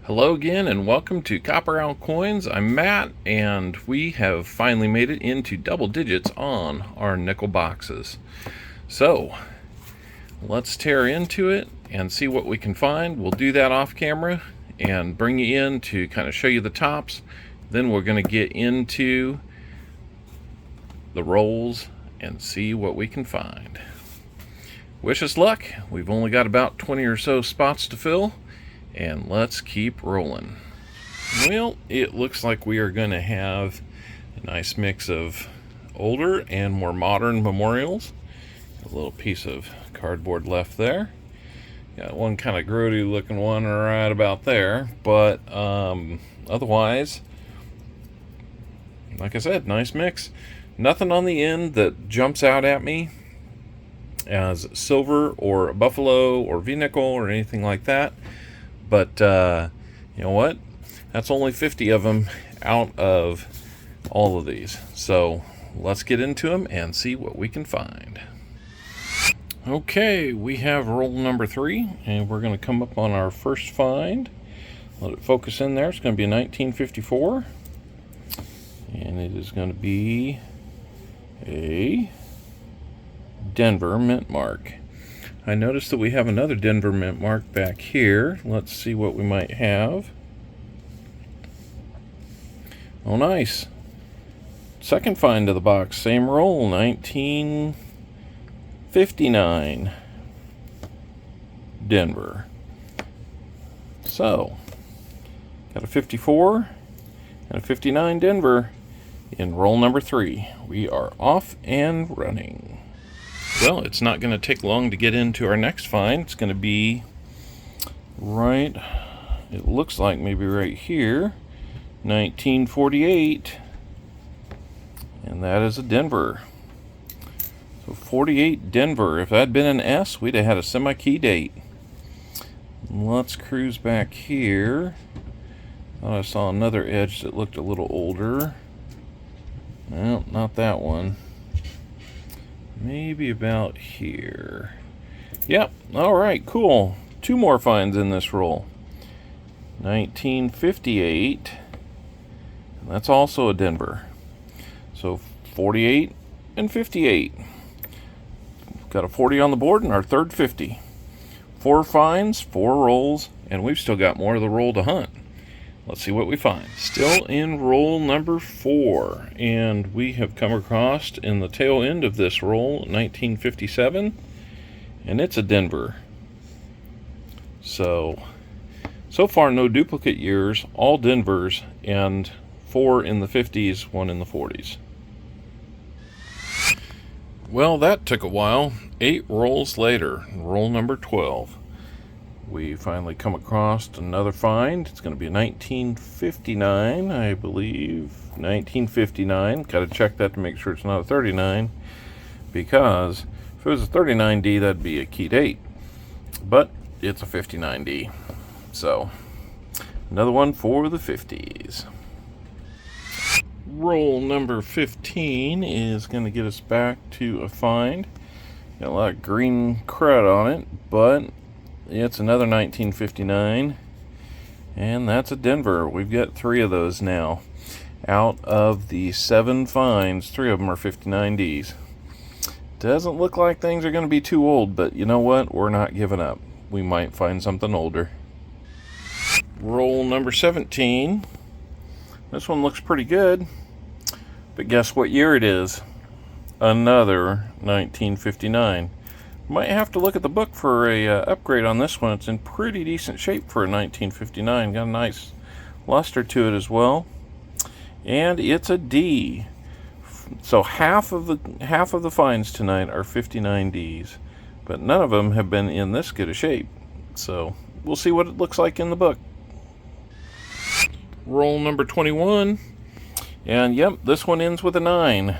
Hello again and welcome to Copper Owl Coins. I'm Matt and we have finally made it into double digits on our nickel boxes. So let's tear into it and see what we can find. We'll do that off camera and bring you in to kind of show you the tops. Then we're going to get into the rolls and see what we can find. Wish us luck. We've only got about 20 or so spots to fill. And let's keep rolling. Well, it looks like we are going to have a nice mix of older and more modern memorials. A little piece of cardboard left there. Got one kind of grody looking one right about there. But otherwise, like I said, nice mix. Nothing on the end that jumps out at me as silver or buffalo or V-nickel or anything like that. But you know what? That's only 50 of them out of all of these. So let's get into them and see what we can find. Okay, we have roll number 3, and we're going to come up on our first find. Let it focus in there. It's going to be a 1954. And it is going to be a Denver mint mark. I noticed that we have another Denver mint mark back here. Let's see what we might have. Oh, nice. Second find of the box. Same roll. 1959. Denver. So, got a 54 and a 59 Denver in roll number 3. We are off and running. Well, it's not going to take long to get into our next find. It's going to be right, it looks like maybe right here, 1948. And that is a Denver. So 48 Denver. If that had been an S, we'd have had a semi-key date. Let's cruise back here. Thought I saw another edge that looked a little older. Well, not that one. Maybe about here. Yep, alright, cool. 2 more finds in this roll. 1958. And that's also a Denver. So 48 and 58. Got a 40 on the board and our third 50. 4 finds, 4 rolls, and we've still got more of the roll to hunt. Let's see what we find. Still in roll number 4, and we have come across in the tail end of this roll 1957, and it's a Denver. So far no duplicate years, all Denvers, and 4 in the 50s, 1 in the 40s. Well, that took a while. 8 rolls later, roll number 12. We finally come across another find. It's going to be a 1959, I believe. 1959. Got to check that to make sure it's not a 39. Because if it was a 39D, that'd be a key date. But it's a 59D. So, another one for the 50s. Roll number 15 is going to get us back to a find. Got a lot of green crud on it, but it's another 1959, and that's a Denver. We've got 3 of those now. Out of the 7 finds, 3 of them are 59Ds. Doesn't look like things are going to be too old, but you know what? We're not giving up. We might find something older. Roll number 17. This one looks pretty good, but guess what year it is? Another 1959. Might have to look at the book for a upgrade on this one. It's in pretty decent shape for a 1959. Got a nice luster to it as well, and it's a D. So half of the finds tonight are 59Ds, but none of them have been in this good a shape. So we'll see what it looks like in the book. Roll number 21, and yep, this one ends with a 9.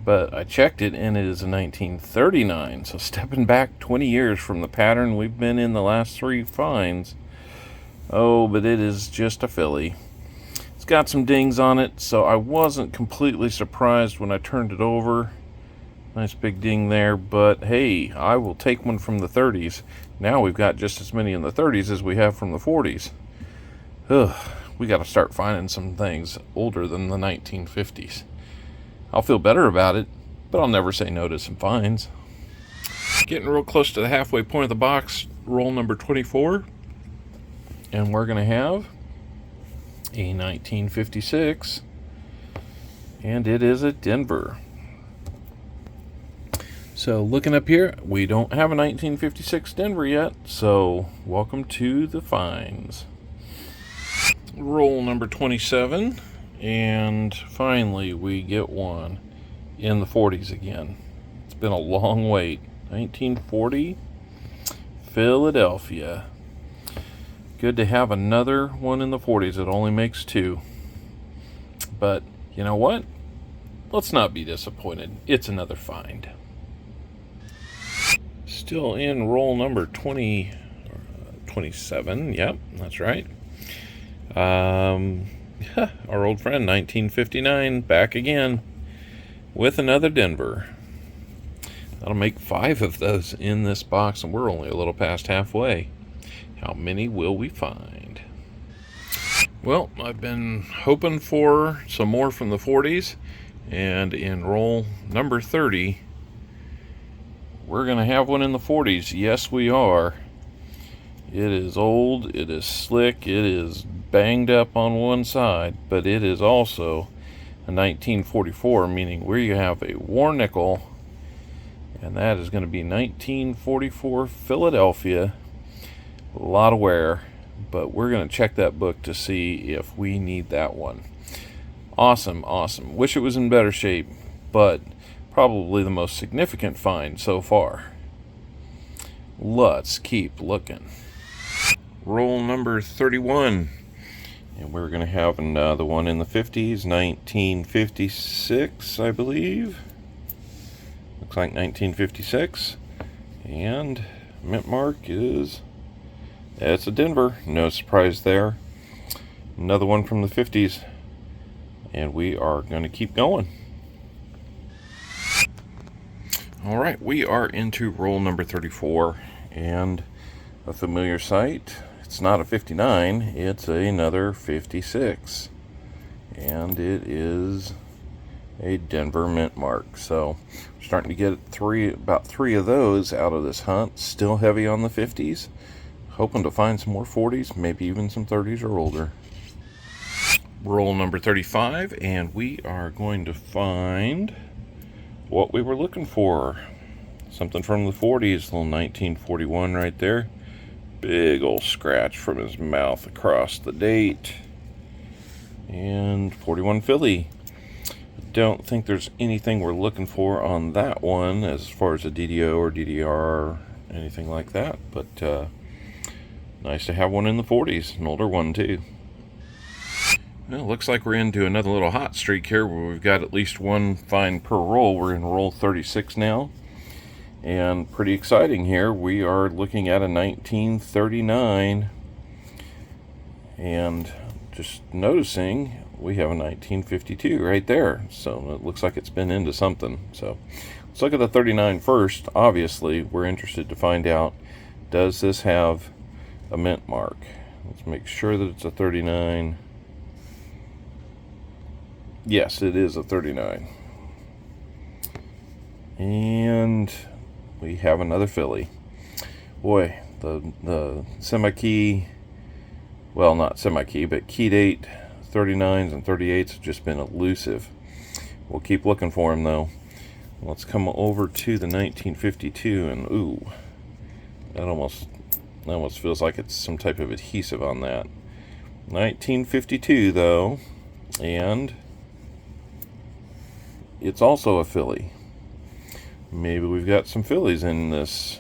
But I checked it, and it is a 1939. So stepping back 20 years from the pattern we've been in the last 3 finds. Oh, but it is just a filly. It's got some dings on it, so I wasn't completely surprised when I turned it over. Nice big ding there, but hey, I will take one from the 30s. Now we've got just as many in the 30s as we have from the 40s. Ugh, we got to start finding some things older than the 1950s. I'll feel better about it, but I'll never say no to some finds. Getting real close to the halfway point of the box, roll number 24. And we're going to have a 1956. And it is a Denver. So looking up here, we don't have a 1956 Denver yet, so welcome to the finds. Roll number 27, and finally we get one in the 40s again. It's been a long wait. 1940, Philadelphia. Good to have another one in the 40s. It only makes two. But you know what? Let's not be disappointed. It's another find. Still in roll number 27. Yep, that's right. Our old friend, 1959, back again with another Denver. That'll make 5 of those in this box, and we're only a little past halfway. How many will we find? Well, I've been hoping for some more from the 40s, and in roll number 30, we're going to have one in the 40s. Yes, we are. It is old, it is slick, it is banged up on one side, but it is also a 1944, meaning we have a war nickel, and that is going to be 1944 Philadelphia. A lot of wear, but we're going to check that book to see if we need that one. Awesome, awesome. Wish it was in better shape, but probably the most significant find so far. Let's keep looking. Roll number 31. And we're going to have another one in the 50s, 1956, I believe. Looks like 1956. And mint mark is, it's a Denver. No surprise there. Another one from the 50s. And we are going to keep going. All right, we are into roll number 34, and a familiar sight. It's not a 59, it's another 56, and it is a Denver mint mark. So we're starting to get about three of those out of this hunt. Still heavy on the 50s, hoping to find some more 40s, maybe even some 30s or older. Roll number 35, and we are going to find what we were looking for. Something from the 40s, little 1941 right there. Big old scratch from his mouth across the date. And 41 Philly. Don't think there's anything we're looking for on that one as far as a DDO or DDR or anything like that. But nice to have one in the 40s, an older one too. Well, looks like we're into another little hot streak here where we've got at least one find per roll. We're in roll 36 now. And pretty exciting here. We are looking at a 1939. And just noticing we have a 1952 right there. So it looks like it's been into something. So let's look at the 39 first. Obviously, we're interested to find out, does this have a mint mark? Let's make sure that it's a 39. Yes, it is a 39. And we have another Philly. Boy, the semi-key, well, not semi-key, but key date 39s and 38s have just been elusive. We'll keep looking for them, though. Let's come over to the 1952, and ooh, that almost feels like it's some type of adhesive on that. 1952, though, and it's also a Philly. Maybe we've got some Phillies in this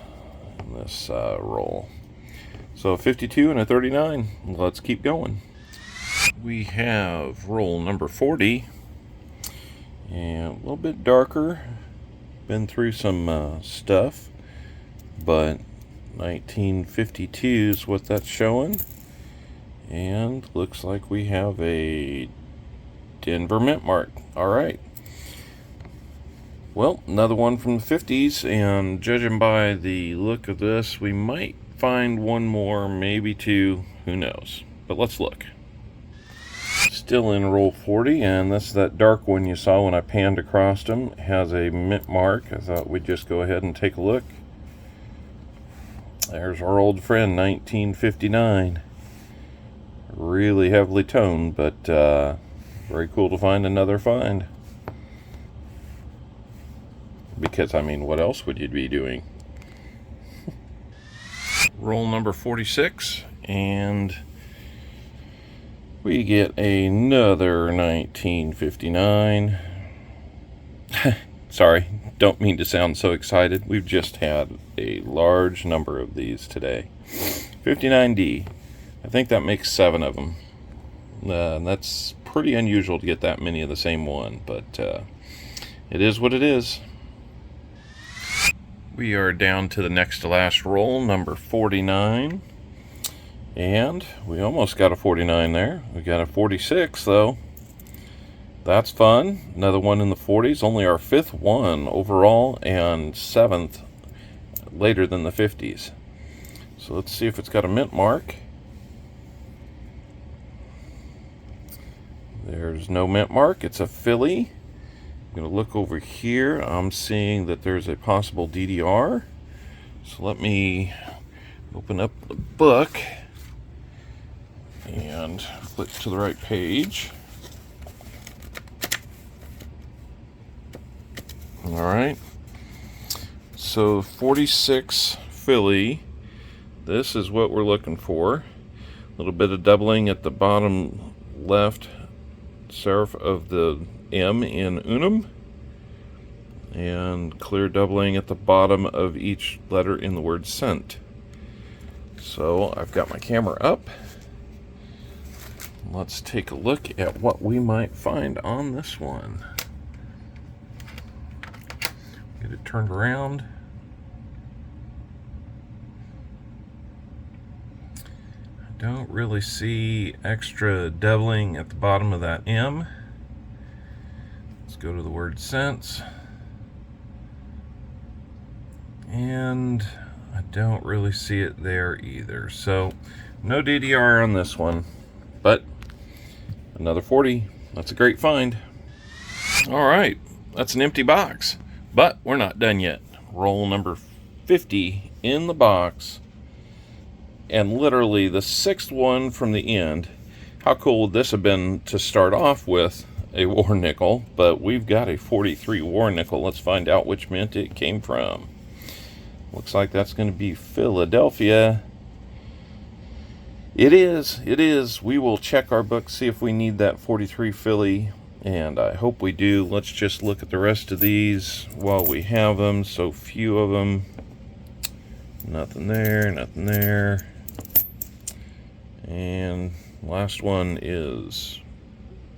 roll. So a 52 and a 39. Let's keep going. We have roll number 40. And a little bit darker. Been through some stuff. But 1952 is what that's showing. And looks like we have a Denver mint mark. All right. Well, another one from the 50s, and judging by the look of this, we might find one more, maybe two, who knows. But let's look. Still in roll 40, and that's that dark one you saw when I panned across them. It has a mint mark. I thought we'd just go ahead and take a look. There's our old friend, 1959. Really heavily toned, but very cool to find another find. Because, I mean, what else would you be doing? Roll number 46, and we get another 1959. Sorry, don't mean to sound so excited. We've just had a large number of these today. 59D. I think that makes 7 of them. That's pretty unusual to get that many of the same one, but it is what it is. We are down to the next to last roll, number 49. And we almost got a 49 there. We got a 46, though. That's fun. Another one in the 40s. Only our 5th one overall and 7th later than the 50s. So let's see if it's got a mint mark. There's no mint mark. It's a Philly. I'm going to look over here. I'm seeing that there's a possible DDR. So let me open up the book and flip to the right page. All right. So 46 Philly. This is what we're looking for. A little bit of doubling at the bottom left serif of the M in unum, and clear doubling at the bottom of each letter in the word cent. So I've got my camera up. Let's take a look at what we might find on this one. Get it turned around. I don't really see extra doubling at the bottom of that M. Let's go to the word cents. And I don't really see it there either. So no DDR on this one, but another 40. That's a great find. All right, that's an empty box, but we're not done yet. Roll number 50 in the box, and literally the 6th one from the end. How cool would this have been to start off with a war nickel, but we've got a 43 war nickel. Let's find out which mint it came from. Looks like that's going to be Philadelphia. It is. We will check our book, see if we need that 43 Philly, and I hope we do. Let's just look at the rest of these while we have them. So few of them. Nothing there, nothing there. And last one is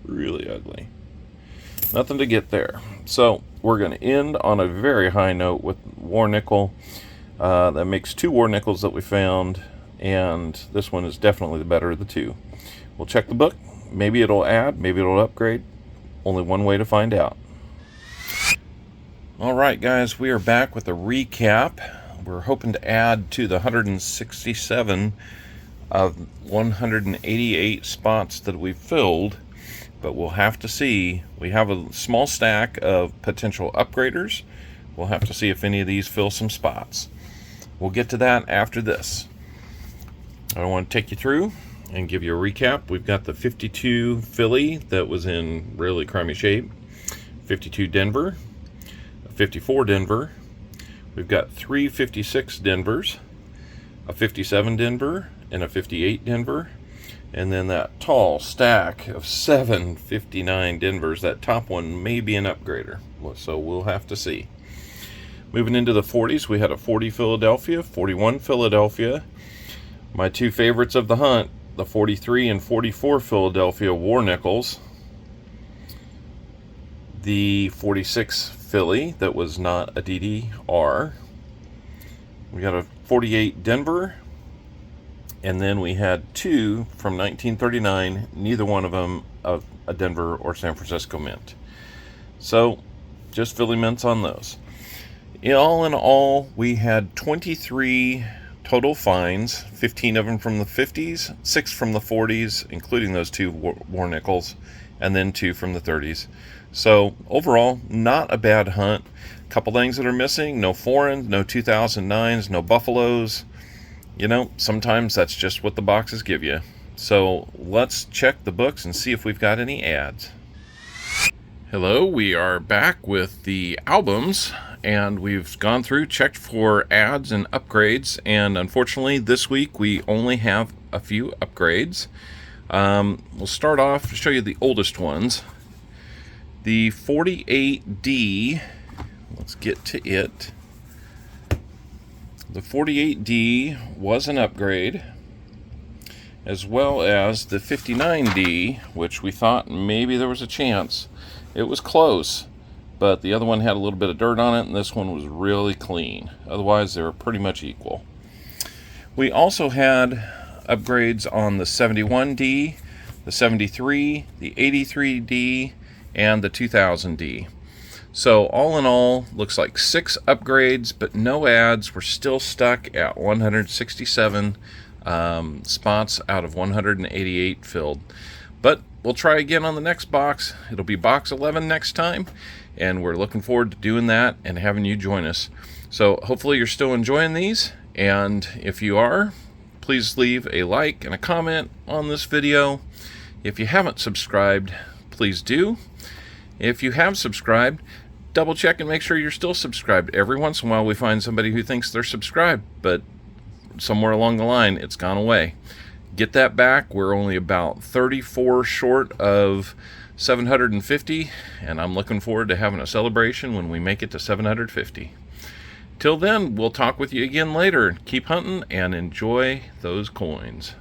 really ugly. Nothing to get there. So we're going to end on a very high note with war nickel. That makes 2 war nickels that we found, and this one is definitely the better of the 2. We'll check the book. Maybe it'll add, maybe it'll upgrade. Only one way to find out. All right, guys, we are back with a recap. We're hoping to add to the 167 of 188 spots that we filled, but we'll have to see. We have a small stack of potential upgraders. We'll have to see if any of these fill some spots. We'll get to that after this. I want to take you through and give you a recap. We've got the 52 Philly that was in really crummy shape, 52 Denver, 54 Denver. We've got 3 56 Denvers, a 57 Denver, and a 58 Denver. And then that tall stack of 7 59 Denvers. That top one may be an upgrader, so we'll have to see. Moving into the 40s, we had a 40 Philadelphia, 41 Philadelphia. My 2 favorites of the hunt, the 43 and 44 Philadelphia war nickels. The 46 Philly that was not a DDR. We got a 48 Denver. And then we had 2 from 1939, neither one of them of a Denver or San Francisco mint. So just Philly mints on those. In all, we had 23 Total finds, 15 of them from the 50s, 6 from the 40s, including those 2 war nickels, and then 2 from the 30s. So overall, not a bad hunt. A couple things that are missing: no foreigns, no 2009s, no buffaloes. You know, sometimes that's just what the boxes give you. So let's check the books and see if we've got any ads. Hello, we are back with the albums, and we've gone through, checked for ads and upgrades, and unfortunately this week we only have a few upgrades. We'll start off to show you the oldest ones. The 48D, let's get to it. The 48D was an upgrade, as well as the 59D, which we thought maybe there was a chance. It was close, but the other one had a little bit of dirt on it, and this one was really clean. Otherwise, they were pretty much equal. We also had upgrades on the 71D, the 73, the 83D, and the 2000D. So all in all, looks like 6 upgrades, but no ads. We're still stuck at 167 spots out of 188 filled. But we'll try again on the next box. It'll be box 11 next time, and we're looking forward to doing that and having you join us. So hopefully you're still enjoying these, and if you are, please leave a like and a comment on this video. If you haven't subscribed, please do. If you have subscribed, double check and make sure you're still subscribed. Every once in a while we find somebody who thinks they're subscribed, but somewhere along the line it's gone away. Get that back. We're only about 34 short of 750, and I'm looking forward to having a celebration when we make it to 750. Till then, we'll talk with you again later. Keep hunting and enjoy those coins.